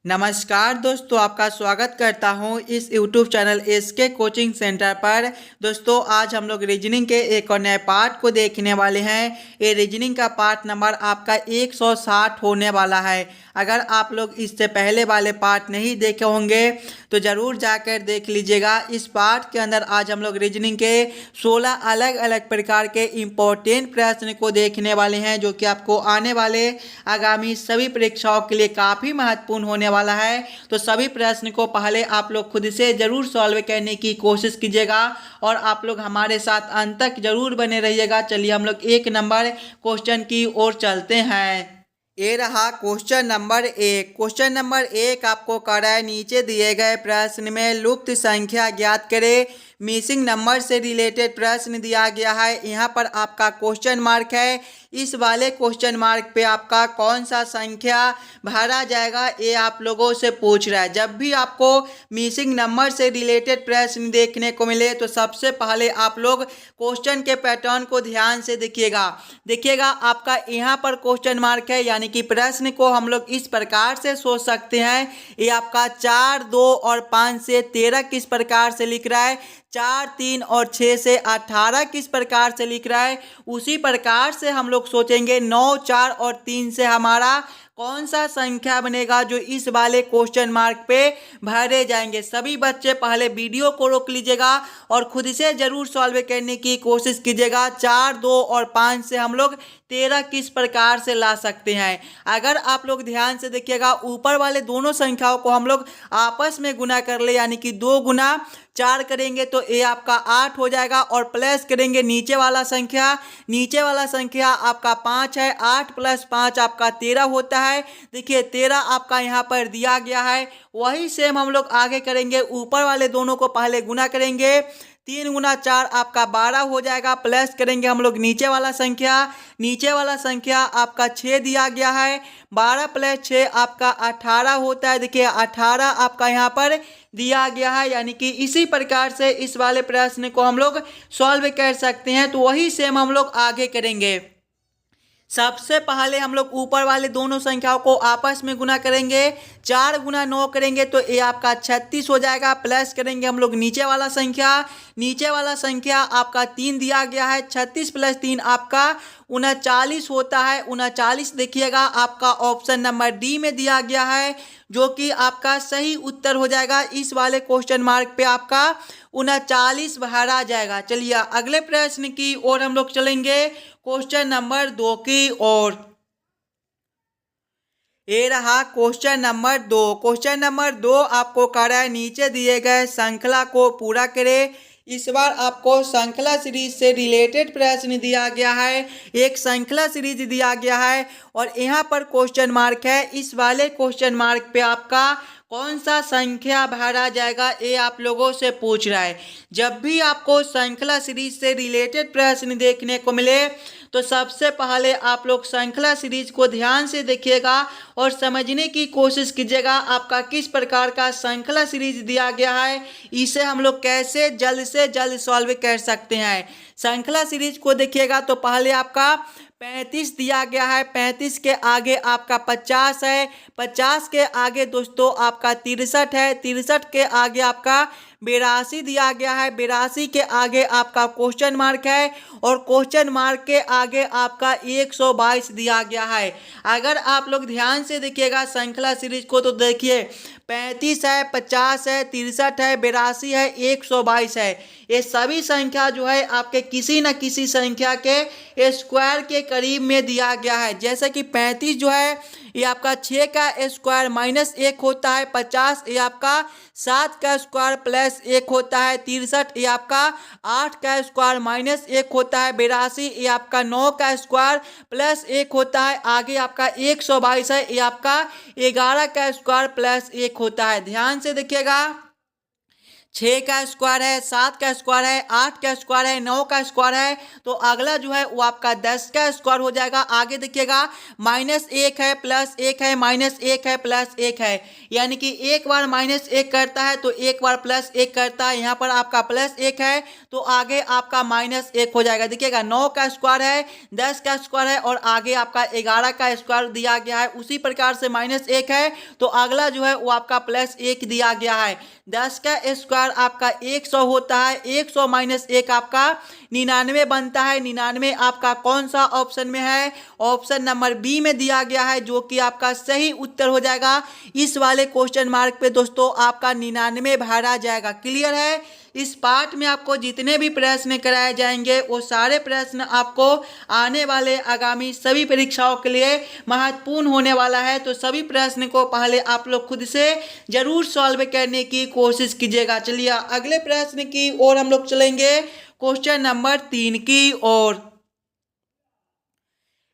नमस्कार दोस्तों, आपका स्वागत करता हूं इस YouTube channel SK coaching centre पर। दोस्तों, आज हम लोग रीजनिंग के एक और नए पार्ट को देखने वाले हैं। ये रीजनिंग का पार्ट नंबर आपका 160 होने वाला है। अगर आप लोग इससे पहले वाले पार्ट नहीं देखे होंगे तो ज़रूर जाकर देख लीजिएगा। इस पार्ट के अंदर आज हम लोग रीजनिंग के 16 अलग अलग प्रकार के इम्पोर्टेंट प्रश्न को देखने वाले हैं, जो कि आपको आने वाले आगामी सभी परीक्षाओं के लिए काफ़ी महत्वपूर्ण होने वाला है। तो सभी प्रश्न को पहले आप लोग खुद से जरूर सॉल्व करने की कोशिश कीजिएगा और आप लोग हमारे साथ अंत तक जरूर बने रहिएगा। चलिए हम लोग एक नंबर क्वेश्चन की ओर चलते हैं। ये रहा क्वेश्चन नंबर 1। क्वेश्चन नंबर 1 आपको कर रहा है, नीचे दिए गए प्रश्न में लुप्त संख्या ज्ञात करें। मिसिंग नंबर से रिलेटेड प्रश्न दिया गया है। यहाँ पर आपका क्वेश्चन मार्क है। इस वाले क्वेश्चन मार्क पे आपका कौन सा संख्या भरा जाएगा, ये आप लोगों से पूछ रहा है। जब भी आपको मिसिंग नंबर से रिलेटेड प्रश्न देखने को मिले तो सबसे पहले आप लोग क्वेश्चन के पैटर्न को ध्यान से देखिएगा आपका यहाँ पर क्वेश्चन मार्क है, यानी कि प्रश्न को हम लोग इस प्रकार से सोच सकते हैं। ये आपका 4, 2 और 5 से 13 किस प्रकार से लिख रहा है, 4, 3 और 6 से 18 किस प्रकार से लिख रहा है, उसी प्रकार से हम लोग सोचेंगे 9, 4 और 3 से हमारा कौन सा संख्या बनेगा जो इस वाले क्वेश्चन मार्क पे भरे जाएंगे। सभी बच्चे पहले वीडियो को रोक लीजिएगा और खुद से जरूर सॉल्व करने की कोशिश कीजिएगा। 4, 2 और 5 से हम लोग 13 किस प्रकार से ला सकते हैं। अगर आप लोग ध्यान से देखिएगा, ऊपर वाले दोनों संख्याओं को हम लोग आपस में गुना कर ले, यानी कि 2 गुना 4 करेंगे तो ये आपका 8 हो जाएगा और प्लस करेंगे नीचे वाला संख्या आपका 5 है। 8 प्लस 5 आपका 13 होता है। देखिए 13 आपका यहाँ पर दिया गया है। वही सेम हम लोग आगे करेंगे, ऊपर वाले दोनों को पहले गुना करेंगे। 3 गुना 4 आपका 12 हो जाएगा। प्लस करेंगे हम लोग नीचे वाला संख्या आपका 6 दिया गया है। 12 प्लस 6 आपका 18 होता है। देखिए 18 आपका यहाँ पर दिया गया है, यानी कि इसी प्रकार से इस वाले प्रश्न को हम लोग सॉल्व कर सकते हैं। तो वही सेम हम लोग आगे करेंगे। सबसे पहले हम लोग ऊपर वाले दोनों संख्याओं को आपस में गुना करेंगे। 4 गुना 9 करेंगे तो ये आपका 36 हो जाएगा। प्लस करेंगे हम लोग नीचे वाला संख्या आपका 3 दिया गया है। 36 प्लस 3 आपका 39 होता है। 39 देखिएगा आपका ऑप्शन नंबर डी में दिया गया है, जो कि आपका सही उत्तर हो जाएगा। इस वाले क्वेश्चन मार्क पे आपका 39 भरा जाएगा। चलिए अगले प्रश्न की ओर हम लोग चलेंगे, क्वेश्चन नंबर 2 की ओर। ये रहा क्वेश्चन नंबर 2। क्वेश्चन नंबर 2 आपको कह रहा है, नीचे दिए गए श्रृंखला को पूरा करें। इस बार आपको श्रृंखला सीरीज से रिलेटेड प्रश्न दिया गया है। एक श्रृंखला सीरीज दिया गया है और यहाँ पर क्वेश्चन मार्क है। इस वाले क्वेश्चन मार्क पे आपका कौन सा संख्या भरा जाएगा, ये आप लोगों से पूछ रहा है। जब भी आपको श्रृंखला सीरीज से रिलेटेड प्रश्न देखने को मिले तो सबसे पहले आप लोग श्रृंखला सीरीज को ध्यान से देखिएगा और समझने की कोशिश कीजिएगा आपका किस प्रकार का श्रृंखला सीरीज दिया गया है, इसे हम लोग कैसे जल्द से जल्द सॉल्व कर सकते हैं। श्रृंखला सीरीज को देखिएगा तो पहले आपका 35 दिया गया है। 35 के आगे आपका 50 है। 50 के आगे दोस्तों आपका 63 है। 63 के आगे आपका 82 दिया गया है। 82 के आगे आपका क्वेश्चन मार्क है और क्वेश्चन मार्क के आगे आपका 122 दिया गया है। अगर आप लोग ध्यान से देखिएगा श्रृंखला सीरीज को तो देखिए 35 है, 50 है, 63 है, 82 है, 122 है। ये सभी संख्या जो है आपके किसी न किसी संख्या के स्क्वायर के करीब में दिया गया है। जैसे कि 35 जो है ये आपका 6 का स्क्वायर माइनस 1 होता है। 50 ये आपका 7 का स्क्वायर प्लस 1 होता है। 63 ये आपका 8 का स्क्वायर माइनस 1 होता है। 82 ये आपका 9 का स्क्वायर प्लस 1 होता है। आगे आपका 122 है, ये आपका 11 का स्क्वायर प्लस 1 होता है। ध्यान से देखिएगा 6 का स्क्वायर है, 7 का स्क्वायर है, 8 का स्क्वायर है, 9 का स्क्वायर है। तो अगला जो है वो आपका 10 का स्क्वायर हो जाएगा। आगे देखिएगा -1 है, +1 है, -1 है, +1 है, यानी कि एक बार -1 करता है तो एक बार +1 करता है। यहाँ पर आपका +1 है तो आगे आपका -1 हो जाएगा। देखिएगा 9 का स्क्वायर है, 10 का स्क्वायर है और आगे आपका 11 का स्क्वायर दिया गया है। उसी प्रकार से -1 है तो अगला जो है वो आपका +1 दिया गया है। 10 का स्क्वायर आपका 100 होता है, 100 -1 आपका 99 बनता है। 99 आपका कौन सा ऑप्शन में है? ऑप्शन नंबर बी में दिया गया है, जो कि आपका सही उत्तर हो जाएगा। इस वाले क्वेश्चन मार्क पे दोस्तों आपका 99 भरा जाएगा। क्लियर है? इस पार्ट में आपको जितने भी प्रश्न कराए जाएंगे वो सारे प्रश्न आपको आने वाले आगामी सभी परीक्षाओं के लिए महत्वपूर्ण होने वाला है। तो सभी प्रश्न को पहले आप लोग खुद से जरूर सॉल्व करने की कोशिश कीजिएगा। चलिए अगले प्रश्न की ओर हम लोग चलेंगे, क्वेश्चन नंबर 3 की ओर।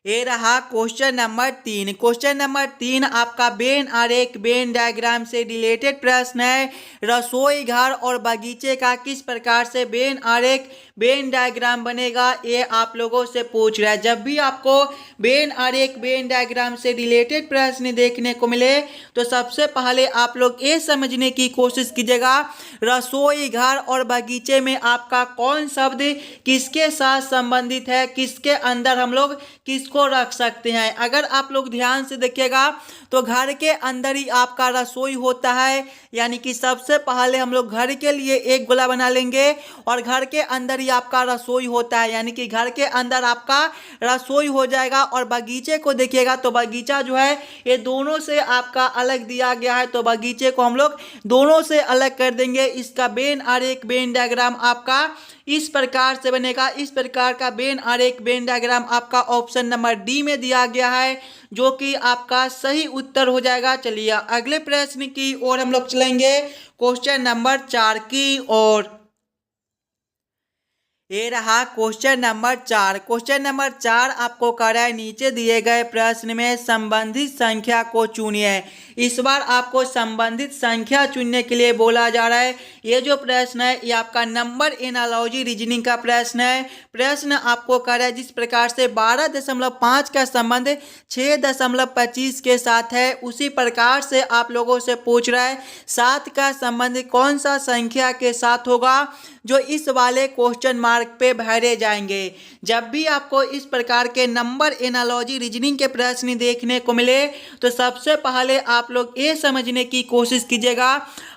ये रहा क्वेश्चन नंबर 3। क्वेश्चन नंबर 3 आपका वेन आरेख वेन डायग्राम से रिलेटेड प्रश्न है। रसोई घर और बगीचे का किस प्रकार से वेन आरेख वेन डायग्राम बनेगा, ये आप लोगों से पूछ रहा है। जब भी आपको वेन आरेख वेन डायग्राम से रिलेटेड प्रश्न देखने को मिले तो सबसे पहले आप लोग ये समझने की कोशिश कीजिएगा रसोई घर और बगीचे में आपका कौन शब्द किसके साथ संबंधित है, किसके अंदर हम लोग किसको रख सकते हैं। अगर आप लोग ध्यान से देखिएगा तो घर के अंदर ही आपका रसोई होता है, यानी कि सबसे पहले हम लोग घर के लिए एक गोला बना लेंगे और घर के अंदर ही आपका रसोई होता है, यानी कि घर के अंदर आपका रसोई हो जाएगा। और बगीचे को देखिएगा तो बगीचा जो है ये दोनों से आपका अलग दिया गया है, तो बगीचे को हम लोग दोनों से अलग कर देंगे। इसका वेन आरेख वेन डायग्राम आपका इस प्रकार से बनेगा। इस प्रकार का वेन आरेख वेन डायग्राम आपका ऑप्शन नंबर डी में दिया गया है, जो कि आपका सही उत्तर हो जाएगा। चलिए अगले प्रश्न की ओर हम लोग चलेंगे, क्वेश्चन नंबर 4 की ओर। ये रहा क्वेश्चन नंबर 4। क्वेश्चन नंबर 4 आपको कह रहा है नीचे दिए गए प्रश्न में संबंधित संख्या को चुनिए। इस बार आपको संबंधित संख्या चुनने के लिए बोला जा रहा है। ये जो प्रश्न है ये आपका नंबर एनालॉजी रीजनिंग का प्रश्न है। प्रश्न आपको कह रहा है जिस प्रकार से 12.5 का संबंध 6.25 के साथ है, उसी प्रकार से आप लोगों से पूछ रहा है 7 का संबंध कौन सा संख्या के साथ होगा, जो इस वाले क्वेश्चन मार्क पे भरे जाएंगे। जब भी आपको इस प्रकार के नंबर एनालॉजी रीजनिंग के प्रश्न देखने को मिले तो सबसे पहले आप लोग ये समझने की कोशिश कीजिएगा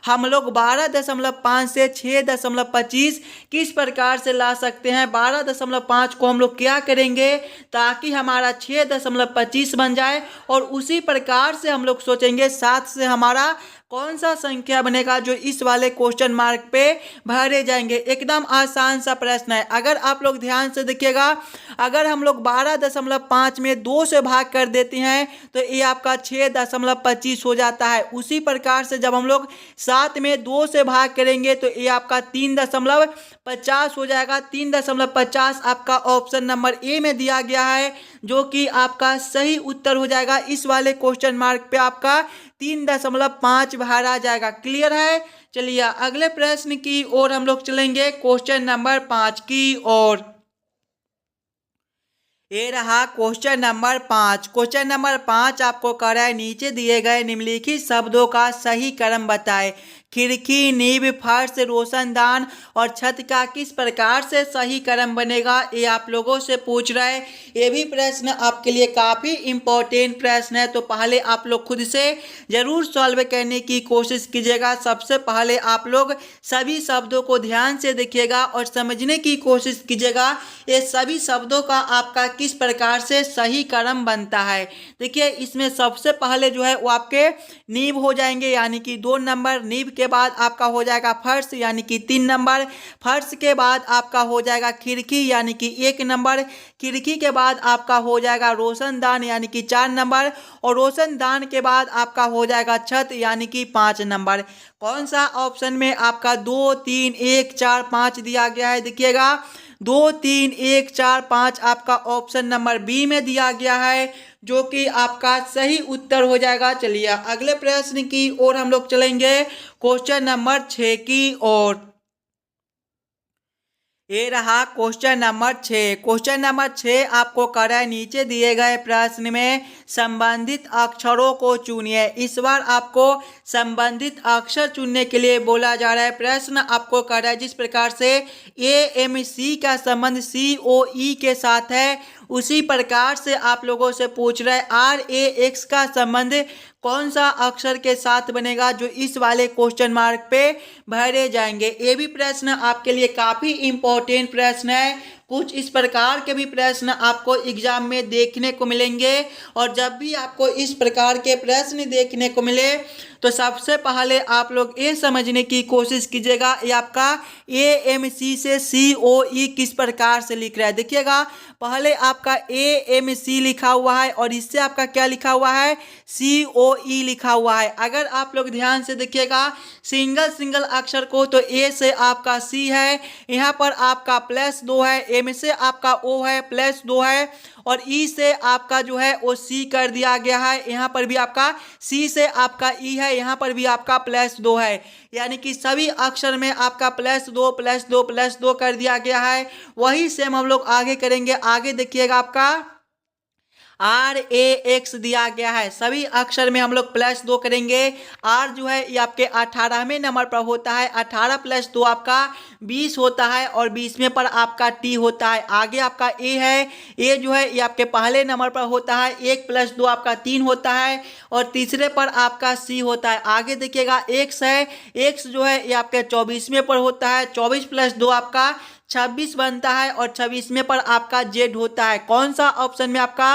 हम लोग 12.5 से 6.25 किस प्रकार से ला सकते हैं। 12.5 को हम लोग क्या करेंगे ताकि हमारा 6.25 बन जाए, और उसी प्रकार से हम लोग सोचेंगे 7 से हमारा कौन सा संख्या बनेगा जो इस वाले क्वेश्चन मार्क पे भरे जाएंगे। एकदम आसान सा प्रश्न है। अगर आप लोग ध्यान से देखिएगा, अगर हम लोग 12.5 में 2 से भाग कर देते हैं तो ये आपका 6.25 हो जाता है। उसी प्रकार से जब हम लोग 7 में 2 से भाग करेंगे तो ये आपका 3.50 हो जाएगा। 3.50 आपका ऑप्शन नंबर ए में दिया गया है, जो कि आपका सही उत्तर हो जाएगा। इस वाले क्वेश्चन मार्क पे आपका 3.5 भरा जाएगा। क्लियर है? चलिए अगले प्रश्न की ओर हम लोग चलेंगे, क्वेश्चन नंबर 5 की ओर। ये रहा क्वेश्चन नंबर 5। क्वेश्चन नंबर 5 आपको कह रहा है नीचे दिए गए निम्नलिखित शब्दों का सही क्रम बताएं। खिड़की, नींव, फर्श, रोशनदान और छत का किस प्रकार से सही क्रम बनेगा, ये आप लोगों से पूछ रहा है। ये भी प्रश्न आपके लिए काफ़ी इम्पोर्टेंट प्रश्न है, तो पहले आप लोग खुद से ज़रूर सॉल्व करने की कोशिश कीजिएगा। सबसे पहले आप लोग सभी शब्दों को ध्यान से देखिएगा और समझने की कोशिश कीजिएगा ये सभी शब्दों का आपका किस प्रकार से सही क्रम बनता है। देखिए इसमें सबसे पहले जो है वो आपके नींव हो जाएंगे, यानी कि 2 नंबर। नींव के बाद आपका हो जाएगा फर्श, यानी कि 3 नंबर। फर्श के बाद आपका हो जाएगा खिड़की, यानी कि 1 नंबर। खिड़की के बाद आपका हो जाएगा रोशनदान, यानी कि 4 नंबर। और रोशनदान के बाद आपका हो जाएगा छत, यानी कि 5 नंबर। कौन सा ऑप्शन में आपका 2, 3, 1, 4, 5 दिया गया है? देखिएगा 2314 आपका ऑप्शन नंबर बी में दिया गया है, जो कि आपका सही उत्तर हो जाएगा। चलिए अगले प्रश्न की ओर हम लोग चलेंगे, क्वेश्चन नंबर 6 की ओर। ये रहा क्वेश्चन नंबर 6। क्वेश्चन नंबर 6 आपको कर है, नीचे दिए गए प्रश्न में संबंधित अक्षरों को चुनिए। इस बार आपको संबंधित अक्षर चुनने के लिए बोला जा रहा है। प्रश्न आपको कर है जिस प्रकार से ए एम सी का संबंध सी ओ ई के साथ है, उसी प्रकार से आप लोगों से पूछ रहा है आर ए एक्स का संबंध कौन सा अक्षर के साथ बनेगा, जो इस वाले क्वेश्चन मार्क पे भरे जाएंगे। ये भी प्रश्न आपके लिए काफी इंपॉर्टेंट प्रश्न है। कुछ इस प्रकार के भी प्रश्न आपको एग्जाम में देखने को मिलेंगे, और जब भी आपको इस प्रकार के प्रश्न देखने को मिले तो सबसे पहले आप लोग ये समझने की कोशिश कीजिएगा ये आपका ए एम सी से सी ओ ई किस प्रकार से लिख रहा है। देखिएगा पहले आपका ए एम सी लिखा हुआ है और इससे आपका क्या लिखा हुआ है, सी ओ ई लिखा हुआ है। अगर आप लोग ध्यान से देखिएगा सिंगल अक्षर को, तो ए से आपका सी है, यहाँ पर आपका +2 है, एम से आपका ओ है +2 है, और ई से आपका जो है वो सी कर दिया गया है। यहाँ पर भी आपका सी से आपका ई है, यहाँ पर भी आपका +2 है, यानी कि सभी अक्षर में आपका +2 कर दिया गया है। वही सेम हम लोग आगे करेंगे। आगे देखिएगा आपका आर ए एक्स दिया गया है, सभी अक्षर में हम लोग +2 करेंगे। आर जो है ये आपके 18वें नंबर पर होता है, 18 + 2 आपका 20 होता है, और 20वें पर आपका टी होता है। आगे आपका ए है, ए जो है ये आपके पहले नंबर पर होता है, 1 + 2 आपका 3 होता है, और तीसरे पर आपका सी होता है। आगे देखिएगा एक्स है, एक्स जो है ये आपके 24वें पर होता है, 24 + 2 आपका 26 बनता है, और 26वें पर आपका जेड होता है। कौन सा ऑप्शन में आपका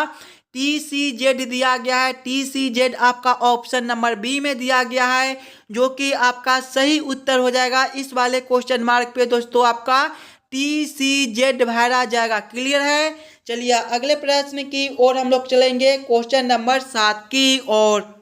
टी सी जेड दिया गया है, टी सी जेड आपका ऑप्शन नंबर बी में दिया गया है, जो कि आपका सही उत्तर हो जाएगा। इस वाले क्वेश्चन मार्क पे दोस्तों आपका टी सी जेड भरा जाएगा। क्लियर है। चलिए अगले प्रश्न की ओर हम लोग चलेंगे, क्वेश्चन नंबर 7 की ओर।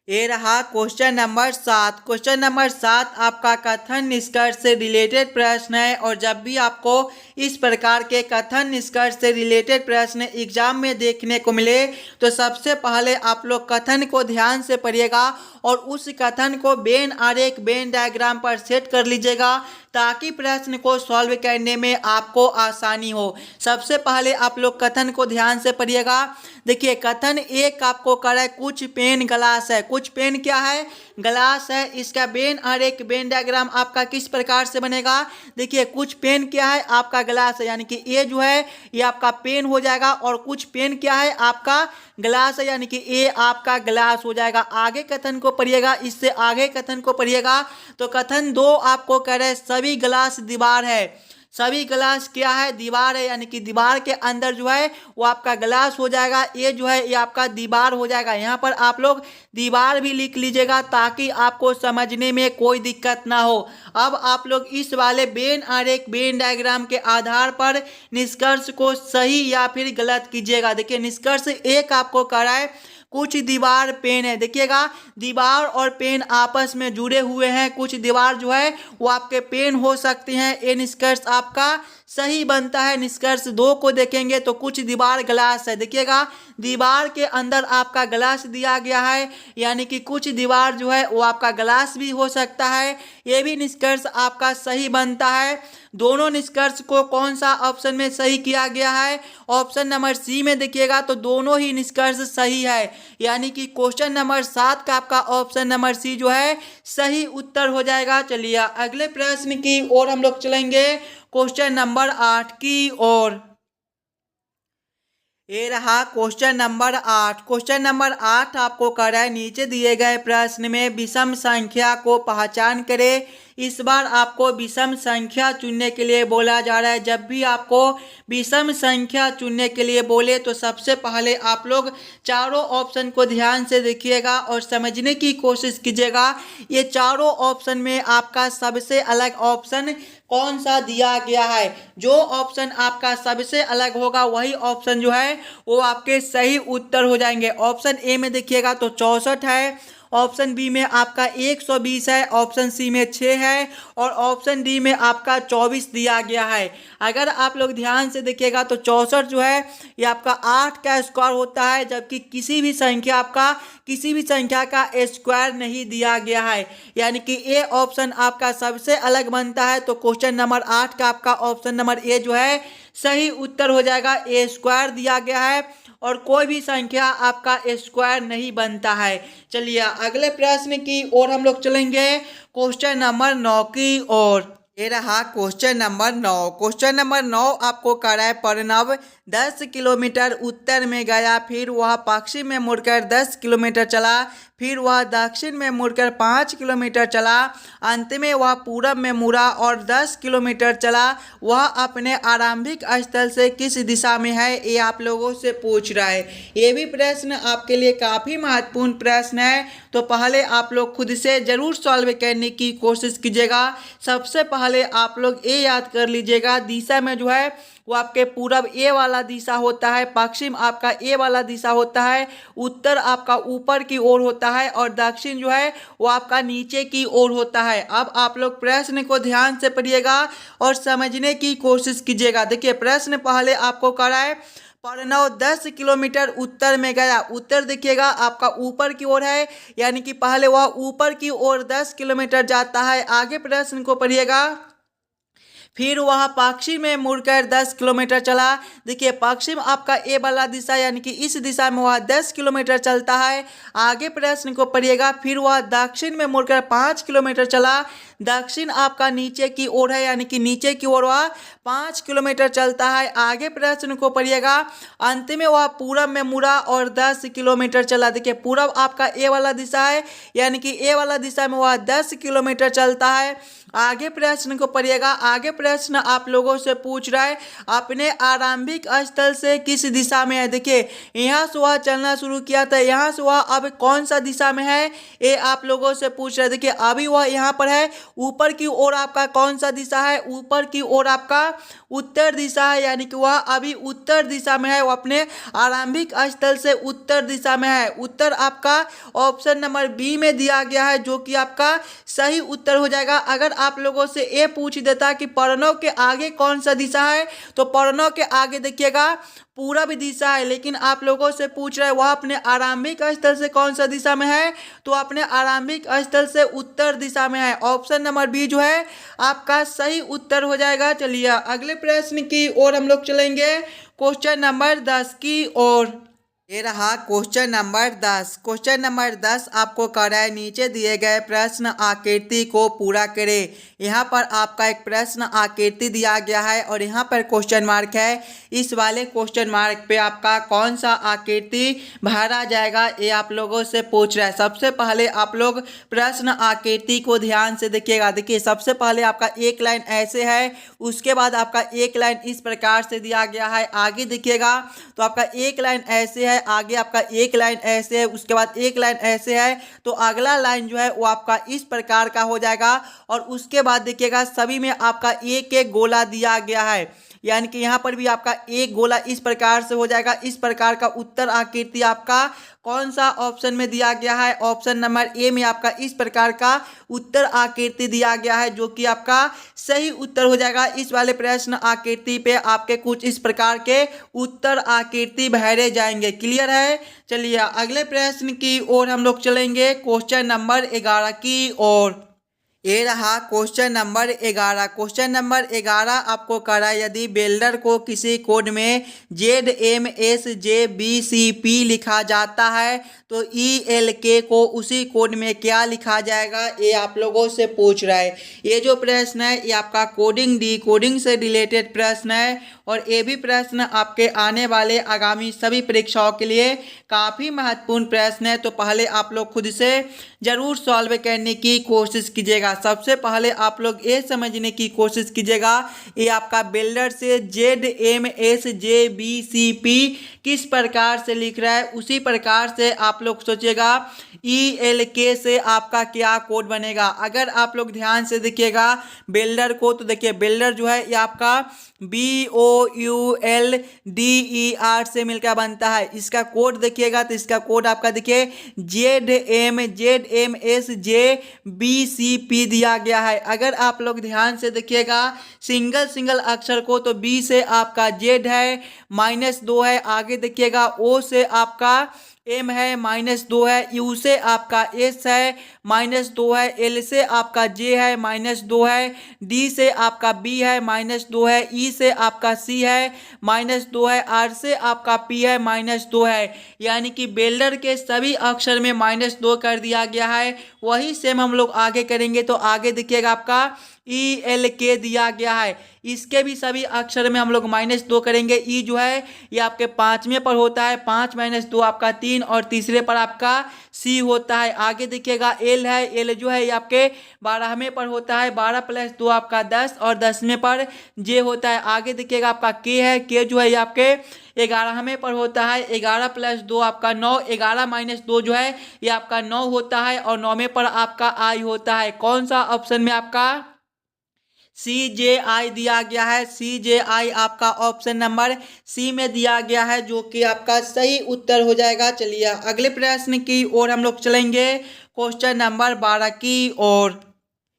ये रहा क्वेश्चन नंबर 7। क्वेश्चन नंबर 7 आपका कथन निष्कर्ष से रिलेटेड प्रश्न है, और जब भी आपको इस प्रकार के कथन निष्कर्ष से रिलेटेड प्रश्न एग्जाम में देखने को मिले तो सबसे पहले आप लोग कथन को ध्यान से पढ़िएगा, और उस कथन को वेन आरेख वेन डायग्राम पर सेट कर लीजिएगा, ताकि प्रश्न को सॉल्व करने में आपको आसानी हो। सबसे पहले आप लोग कथन को ध्यान से पढ़िएगा। देखिए कथन एक आपको कर है कुछ पेन ग्लास है। कुछ पेन क्या है, ग्लास है। इसका वेन आरेख वेन डायग्राम आपका किस प्रकार से बनेगा, देखिए कुछ पेन क्या है, आपका ग्लास है, यानी कि ए जो है ये आपका पेन हो जाएगा, और कुछ पेन क्या है, आपका ग्लास है, यानी कि ए आपका ग्लास हो जाएगा। आगे कथन को पढ़िएगा, इससे आगे कथन को पढ़िएगा तो कथन 2 आपको कह रहे सभी ग्लास दीवार है। सभी ग्लास क्या है, दीवार है, यानी कि दीवार के अंदर जो है वो आपका ग्लास हो जाएगा। ये जो है ये आपका दीवार हो जाएगा। यहाँ पर आप लोग दीवार भी लिख लीजिएगा, ताकि आपको समझने में कोई दिक्कत ना हो। अब आप लोग इस वाले वेन आरेख वेन डायग्राम के आधार पर निष्कर्ष को सही या फिर गलत कीजिएगा। देखिए निष्कर्ष एक आपको कह रहा है कुछ दीवार पेन है। देखिएगा दीवार और पेन आपस में जुड़े हुए हैं। कुछ दीवार जो है वो आपके पेन हो सकती हैं। ये निष्कर्ष आपका सही बनता है। निष्कर्ष 2 को देखेंगे तो कुछ दीवार ग्लास है। देखिएगा दीवार के अंदर आपका ग्लास दिया गया है, यानी कि कुछ दीवार जो है वो आपका ग्लास भी हो सकता है। ये भी निष्कर्ष आपका सही बनता है। दोनों निष्कर्ष को कौन सा ऑप्शन में सही किया गया है, ऑप्शन नंबर सी में देखिएगा तो दोनों ही निष्कर्ष सही है, यानी कि क्वेश्चन नंबर 7 का आपका ऑप्शन नंबर सी जो है सही उत्तर हो जाएगा। चलिए अगले प्रश्न की ओर हम लोग चलेंगे, क्वेश्चन नंबर 8 की ओर। ये रहा क्वेश्चन नंबर 8। क्वेश्चन नंबर 8 आपको कह रहा है नीचे दिए गए प्रश्न में विषम संख्या को पहचान करें। इस बार आपको विषम संख्या चुनने के लिए बोला जा रहा है। जब भी आपको विषम संख्या चुनने के लिए बोले तो सबसे पहले आप लोग चारों ऑप्शन को ध्यान से देखिएगा और समझने की कोशिश कीजिएगा। ये चारों ऑप्शन में आपका सबसे अलग ऑप्शन कौन सा दिया गया है। जो ऑप्शन आपका सबसे अलग होगा वही ऑप्शन जो है वो आपके सही उत्तर हो जाएंगे। ऑप्शन ए में देखिएगा तो 64 है, ऑप्शन बी में आपका 120 है, ऑप्शन सी में 6 है और ऑप्शन डी में आपका 24 दिया गया है। अगर आप लोग ध्यान से देखिएगा तो 64 जो है ये आपका 8 का स्क्वायर होता है, जबकि किसी भी संख्या का स्क्वायर नहीं दिया गया है, यानी कि ए ऑप्शन आपका सबसे अलग बनता है। तो क्वेश्चन नंबर 8 का आपका ऑप्शन नंबर ए जो है सही उत्तर हो जाएगा। ए स्क्वायर दिया गया है और कोई भी संख्या आपका स्क्वायर नहीं बनता है। चलिए अगले प्रश्न की ओर हम लोग चलेंगे, क्वेश्चन नंबर 9 की ओर। ये रहा क्वेश्चन नंबर 9। क्वेश्चन नंबर 9 आपको कर रहा है प्रणव 10 किलोमीटर उत्तर में गया, फिर वह पश्चिम में मुड़कर 10 किलोमीटर चला, फिर वह दक्षिण में मुड़कर 5 किलोमीटर चला, अंत में वह पूरब में मुड़ा और 10 किलोमीटर चला। वह अपने आरंभिक स्थल से किस दिशा में है, ये आप लोगों से पूछ रहा है। ये भी प्रश्न आपके लिए काफ़ी महत्वपूर्ण प्रश्न है, तो पहले आप लोग खुद से ज़रूर सॉल्व करने की कोशिश कीजिएगा। सबसे पहले आप लोग ये याद कर लीजिएगा, दिशा में जो है वो आपके पूरब ए वाला दिशा होता है, पश्चिम आपका ए वाला दिशा होता है, उत्तर आपका ऊपर की ओर होता है और दक्षिण जो है वो आपका नीचे की ओर होता है। अब आप लोग प्रश्न को ध्यान से पढ़िएगा और समझने की कोशिश कीजिएगा। देखिए प्रश्न पहले आपको कराए, प्रणव 10 किलोमीटर उत्तर में गया। उत्तर देखिएगा आपका ऊपर की ओर है, यानी कि पहले वह ऊपर की ओर 10 किलोमीटर जाता है। आगे प्रश्न को पढ़िएगा, फिर वह पश्चिम में मुड़कर 10 किलोमीटर चला। देखिए पश्चिम आपका ए वाला दिशा, यानी कि इस दिशा में वह 10 किलोमीटर चलता है। आगे प्रश्न को पढ़िएगा, फिर वह दक्षिण में मुड़कर 5 किलोमीटर चला। दक्षिण आपका नीचे की ओर है, यानी कि नीचे की ओर वह 5 किलोमीटर चलता है। आगे प्रश्न को पढ़िएगा, अंत में वह पूरब में मुड़ा और 10 किलोमीटर चला। देखिए पूरब आपका ए वाला दिशा है, यानी कि ए वाला दिशा में वह 10 किलोमीटर चलता है। आगे प्रश्न को पढ़िएगा, आगे प्रश्न आप लोगों से पूछ रहा है अपने आरंभिक स्थल से किस दिशा में है। देखिए यहाँ से वह चलना शुरू किया था, यहाँ से वह अब कौन सा दिशा में है ये आप लोगों से पूछ रहा है। देखिए अभी वह यहाँ पर है, ऊपर की ओर आपका कौन सा दिशा है, ऊपर की ओर आपका उत्तर दिशा है, यानी कि वह अभी उत्तर दिशा में है, वो अपने आरंभिक स्थल से उत्तर दिशा में है। उत्तर आपका ऑप्शन नंबर बी में दिया गया है, जो कि आपका सही उत्तर हो जाएगा। अगर आप लोगों से ये पूछ देता कि प्रणव के आगे कौन सा दिशा है, तो प्रणव के आगे देखिएगा पूरब दिशा है, लेकिन आप लोगों से पूछ रहे हैं वह अपने आरंभिक स्थल से कौन सा दिशा में है, तो अपने आरंभिक स्थल से उत्तर दिशा में है। ऑप्शन नंबर बी जो है आपका सही उत्तर हो जाएगा। चलिए अगले प्रश्न की ओर हम लोग चलेंगे, क्वेश्चन नंबर 10 की ओर। ये रहा क्वेश्चन नंबर 10। क्वेश्चन नंबर 10 आपको कर रहा है नीचे दिए गए प्रश्न आकृति को पूरा करें। यहाँ पर आपका एक प्रश्न आकृति दिया गया है और यहाँ पर क्वेश्चन मार्क है। इस वाले क्वेश्चन मार्क पे आपका कौन सा आकृति भरा जाएगा ये आप लोगों से पूछ रहा है। सबसे पहले आप लोग प्रश्न आकृति को ध्यान से देखिएगा। देखिए सबसे पहले आपका एक लाइन ऐसे है, उसके बाद आपका एक लाइन इस प्रकार से दिया गया है। आगे देखिएगा तो आपका एक लाइन ऐसे है, आगे आपका एक लाइन ऐसे है, उसके बाद एक लाइन ऐसे है, तो अगला लाइन जो है वो आपका इस प्रकार का हो जाएगा। और उसके बाद देखिएगा सभी में आपका एक एक गोला दिया गया है, यानी कि यहाँ पर भी आपका एक गोला इस प्रकार से हो जाएगा। इस प्रकार का उत्तर आकृति आपका कौन सा ऑप्शन में दिया गया है, ऑप्शन नंबर ए में आपका इस प्रकार का उत्तर आकृति दिया गया है, जो कि आपका सही उत्तर हो जाएगा। इस वाले प्रश्न आकृति पे आपके कुछ इस प्रकार के उत्तर आकृति भरे जाएंगे। क्लियर है। चलिए अगले प्रश्न की ओर हम लोग चलेंगे, क्वेश्चन नंबर 11 की ओर। ये रहा क्वेश्चन नंबर 11। क्वेश्चन नंबर 11 आपको करा, यदि बेल्डर को किसी कोड में ZMSJBCP लिखा जाता है तो ELK को उसी कोड में क्या लिखा जाएगा, ये आप लोगों से पूछ रहा है। ये जो प्रश्न है ये आपका कोडिंग डिकोडिंग से रिलेटेड प्रश्न है और ये भी प्रश्न आपके आने वाले आगामी सभी परीक्षाओं के लिए काफ़ी महत्वपूर्ण प्रश्न है। तो पहले आप लोग खुद से ज़रूर सॉल्व करने की कोशिश कीजिएगा। बनेगा। सबसे पहले आप लोग ये समझने की कोशिश कीजिएगा, ये आपका बिल्डर से ZMSJBCP किस प्रकार से लिख रहा है, उसी प्रकार से आप लोग सोचिएगा ELK से आपका क्या कोड बनेगा। अगर आप लोग ध्यान से देखिएगा बिल्डर को, तो देखिए बिल्डर जो है ये आपका BOULDER से मिलकर बनता है। इसका कोड देखिएगा तो इसका कोड आपका देखिए ZMSJBCP दिया गया है। अगर आप लोग ध्यान से देखिएगा सिंगल अक्षर को, तो B से आपका Z है, -2 है। आगे देखिएगा O से आपका M है, -2 है। U से आपका S है, -2 है। L से आपका J है, -2 है। D से आपका B है, -2 है। E से आपका C है, -2 है। R से आपका P है, -2 है। यानी कि बिल्डर के सभी अक्षर में -2 कर दिया गया है। वही सेम हम लोग आगे करेंगे, तो आगे देखिएगा आपका ELK दिया गया है। इसके भी सभी अक्षर में हम लोग -2 करेंगे। E जो है ये आपके 5वें पर होता है, 5 - 2 आपका 3, और तीसरे पर आपका C होता है। आगे देखिएगा L है, L जो है ये आपके 12वें पर होता है, 12 + 2 आपका 10, और 10वें पर J होता है। आगे देखिएगा आपका K है, K जो है ये आपके 11वें पर होता है, 11 + 2 आपका 9, 11 - 2 जो है ये आपका 9 होता है, और 9वें पर आपका I होता है। कौन सा ऑप्शन में आपका CJI दिया गया है। CJI आपका ऑप्शन नंबर C में दिया गया है, जो कि आपका सही उत्तर हो जाएगा। चलिए अगले प्रश्न की ओर हम लोग चलेंगे, क्वेश्चन नंबर 12 की ओर।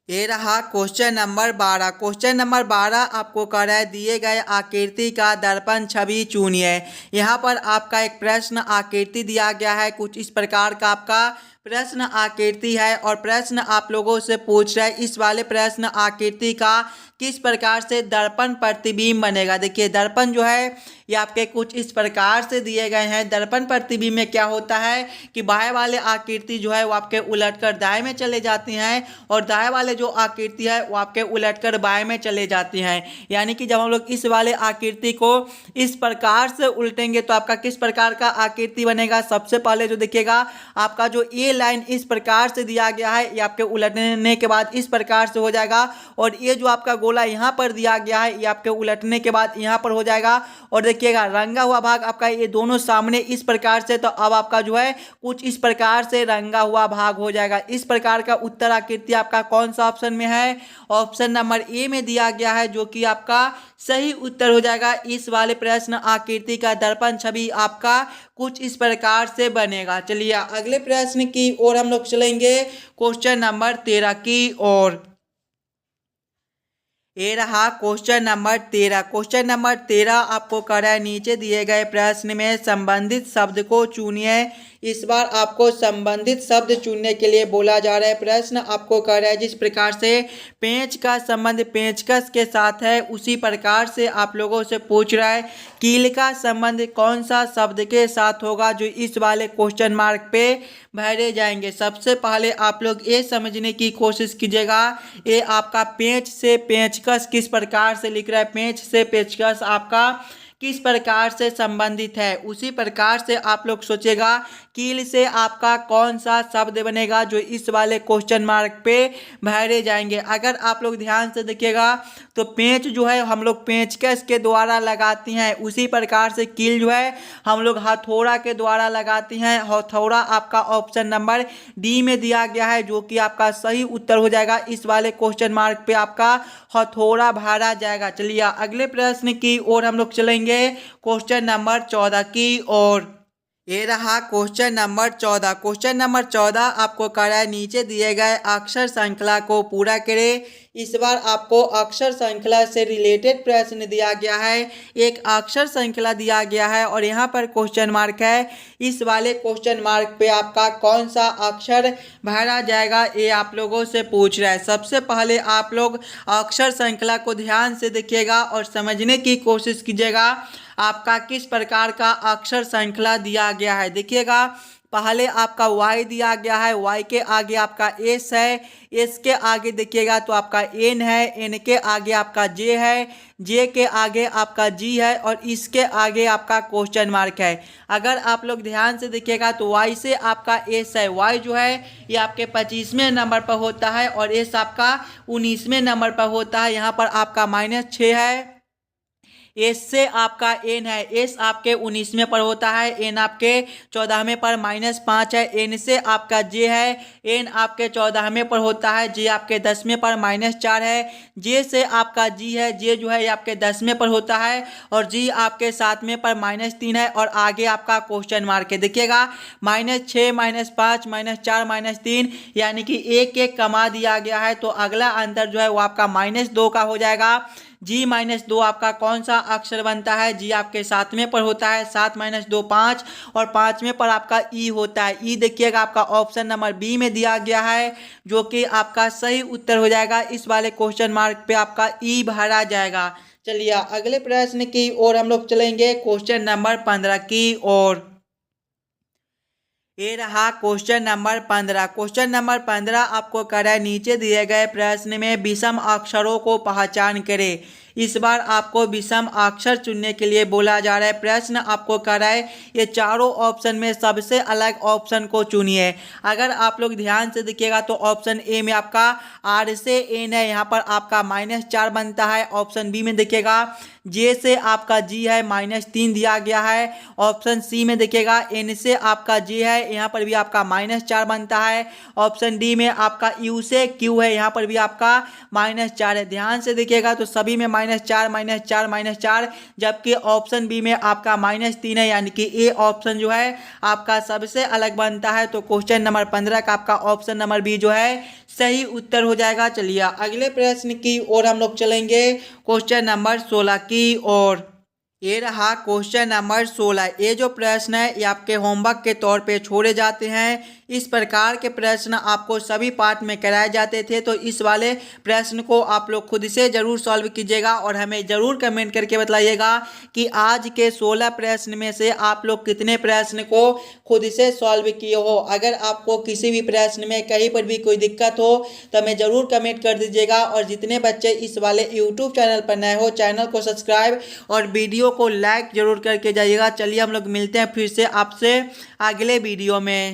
ये रहा क्वेश्चन नंबर 12। क्वेश्चन नंबर 12 आपको कह रहा है दिए गए आकृति का दर्पण छवि चुनिए। यहाँ पर आपका एक प्रश्न आकृति दिया गया है, कुछ इस प्रकार का आपका प्रश्न आकृति है, और प्रश्न आप लोगों से पूछ रहा है इस वाले प्रश्न आकृति का किस प्रकार से दर्पण प्रतिबिंब बनेगा। देखिए दर्पण जो है ये आपके कुछ इस प्रकार से दिए गए हैं। दर्पण प्रतिबिंब में क्या होता है कि बाएं वाले आकृति जो है वो आपके उलटकर दाएं में चले जाती हैं, और दाएं वाले जो आकृति है वो आपके उलटकर बाएं में चले जाती हैं। यानी कि जब हम लोग इस वाले आकृति को इस प्रकार से उल्टेंगे तो आपका किस प्रकार का आकृति बनेगा। सबसे पहले जो देखिएगा आपका जो ये लाइन इस प्रकार से दिया गया है, ये आपके उलटने के बाद इस प्रकार से हो जाएगा, और ये जो आपका गोला यहाँ पर दिया गया है ये आपके उलटने के बाद यहाँ पर हो जाएगा। और देखिएगा रंगा हुआ भाग आपका ये दोनों सामने इस प्रकार से, तो अब आपका जो है कुछ इस प्रकार से रंगा हुआ भाग हो जाएगा। इस प्रकार का उत्तर आकृति आपका कौन सा ऑप्शन में है, ऑप्शन नंबर ए में दिया गया है, जो कि आपका सही उत्तर हो जाएगा। इस वाले प्रश्न आकृति का दर्पण छवि आपका कुछ इस प्रकार से बनेगा। चलिए अगले प्रश्न की ओर हम लोग चलेंगे, क्वेश्चन नंबर 13 की ओर। ये रहा क्वेश्चन नंबर 13। क्वेश्चन नंबर 13 आपको कह रहा है नीचे दिए गए प्रश्न में संबंधित शब्द को चुनिए। इस बार आपको संबंधित शब्द चुनने के लिए बोला जा रहा है। प्रश्न आपको कह रहा है जिस प्रकार से पेंच का संबंध पेंचकस के साथ है, उसी प्रकार से आप लोगों से पूछ रहा है कील का संबंध कौन सा शब्द के साथ होगा, जो इस वाले क्वेश्चन मार्क पे भरे जाएंगे। सबसे पहले आप लोग ये समझने की कोशिश कीजिएगा, ये आपका पेंच से पेंचकस किस प्रकार से लिख रहा है, पेंच से पेंचकस आपका किस प्रकार से संबंधित है, उसी प्रकार से आप लोग सोचेगा कील से आपका कौन सा शब्द बनेगा, जो इस वाले क्वेश्चन मार्क पे भरे जाएंगे। अगर आप लोग ध्यान से देखिएगा तो पेंच जो है हम लोग पेंचकस के द्वारा लगाती हैं, उसी प्रकार से कील जो है हम लोग हथौड़ा के द्वारा लगाती हैं। हथौड़ा आपका ऑप्शन नंबर डी में दिया गया है, जो कि आपका सही उत्तर हो जाएगा। इस वाले क्वेश्चन मार्क पे आपका हथौड़ा भरा जाएगा। चलिए अगले प्रश्न की ओर हम लोग चलेंगे, क्वेश्चन नंबर 14 की ओर। ये रहा क्वेश्चन नंबर 14। क्वेश्चन नंबर 14 आपको कह रहा है नीचे दिए गए अक्षर श्रृंखला को पूरा करें। इस बार आपको अक्षर श्रृंखला से रिलेटेड प्रश्न दिया गया है, एक अक्षर श्रृंखला दिया गया है और यहाँ पर क्वेश्चन मार्क है। इस वाले क्वेश्चन मार्क पे आपका कौन सा अक्षर भरा जाएगा, ये आप लोगों से पूछ रहा है। सबसे पहले आप लोग अक्षर श्रृंखला को ध्यान से देखिएगा और समझने की कोशिश कीजिएगा आपका किस प्रकार का अक्षर श्रृंखला दिया गया है। देखिएगा पहले आपका y दिया गया है, y के आगे आपका s है, s के आगे देखिएगा तो आपका n है, n के आगे आपका j है, j के आगे आपका g है और इसके आगे आपका क्वेश्चन मार्क है। अगर आप लोग ध्यान से देखिएगा तो y से आपका s है, y जो है ये आपके 25वें नंबर पर होता है और s आपका 19वें नंबर पर होता है। यहाँ पर आपका -6 है, एस से आपका एन है, एस आपके 19वें पर होता है, एन आपके 14वें पर -5 है, एन से आपका जे है, एन आपके 14वें पर होता है, जे आपके 10वें पर -4 है, जे से आपका जी है, जे जो है ये आपके 10वें पर होता है और जी आपके 7वें पर -3 है और आगे आपका क्वेश्चन मार्क है। देखिएगा -6 -5 -4 -3 यानी कि एक एक कमा दिया गया है, तो अगला आंसर जो है वो आपका -2 का हो जाएगा। जी -2 आपका कौन सा अक्षर बनता है? जी आपके 7वें पर होता है, 7 - 2 5 और 5वें पर आपका ई होता है। ई देखिएगा आपका ऑप्शन नंबर बी में दिया गया है जो कि आपका सही उत्तर हो जाएगा। इस वाले क्वेश्चन मार्क पे आपका ई भरा जाएगा। चलिए अगले प्रश्न की ओर हम लोग चलेंगे, क्वेश्चन नंबर 15 की ओर। ये रहा क्वेश्चन नंबर 15। क्वेश्चन नंबर 15 आपको कह रहा है नीचे दिए गए प्रश्न में विषम अक्षरों को पहचान करें। इस बार आपको विषम अक्षर चुनने के लिए बोला जा रहा है। प्रश्न आपको कर रहा है ये चारों ऑप्शन में सबसे अलग ऑप्शन को चुनिए। अगर आप लोग ध्यान से देखिएगा तो ऑप्शन ए में आपका आर से एन है, यहाँ पर आपका -4 बनता है। ऑप्शन बी में देखिएगा जे से आपका जी है, -3 दिया गया है। ऑप्शन सी में देखिएगा एन से आपका जे है, यहाँ पर भी आपका -4 बनता है। ऑप्शन डी में आपका यू से क्यू है, यहाँ पर भी आपका -4 है। ध्यान से देखिएगा तो सभी में -4 -4 -4, जबकि ऑप्शन बी में आपका -3 है, यानी कि ए ऑप्शन जो है आपका सबसे अलग बनता है। तो क्वेश्चन नंबर 15 का आपका ऑप्शन नंबर बी जो है सही उत्तर हो जाएगा। चलिए अगले प्रश्न की ओर हम लोग चलेंगे, क्वेश्चन नंबर 16 की ओर। ये रहा क्वेश्चन नंबर 16। ये जो प्रश्न है ये आपके होमवर्क के तौर पे छोड़े जाते हैं। इस प्रकार के प्रश्न आपको सभी पार्ट में कराए जाते थे, तो इस वाले प्रश्न को आप लोग खुद से ज़रूर सॉल्व कीजिएगा और हमें ज़रूर कमेंट करके बताइएगा कि आज के 16 प्रश्न में से आप लोग कितने प्रश्न को खुद से सॉल्व किए हो। अगर आपको किसी भी प्रश्न में कहीं पर भी कोई दिक्कत हो तो हमें ज़रूर कमेंट कर दीजिएगा। और जितने बच्चे इस वाले यूट्यूब चैनल पर नए हो, चैनल को सब्सक्राइब और वीडियो को लाइक जरूर करके जाइएगा। चलिए हम लोग मिलते हैं फिर से आपसे अगले वीडियो में।